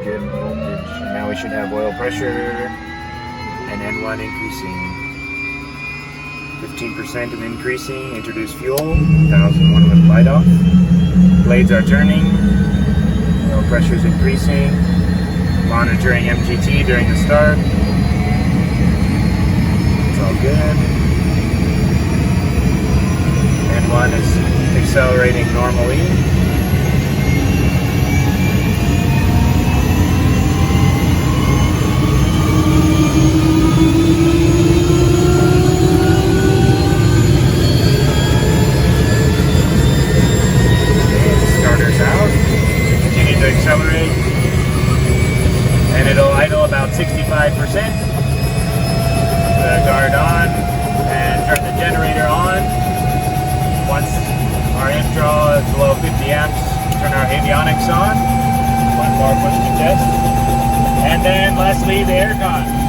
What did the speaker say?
good voltage. Now we should have oil pressure and N1 increasing. 15% and increasing. Introduce fuel. 1001 with light off. Blades are turning. Oil pressure is increasing. Monitoring MGT during the start. It's all good. N1 is accelerating normally. Starters out. Continue to accelerate. And it'll idle about 65%. The guard on and turn the generator on. Once our amp draw is below 50 amps, turn our avionics on. One more push to test. And then lastly, the aircon.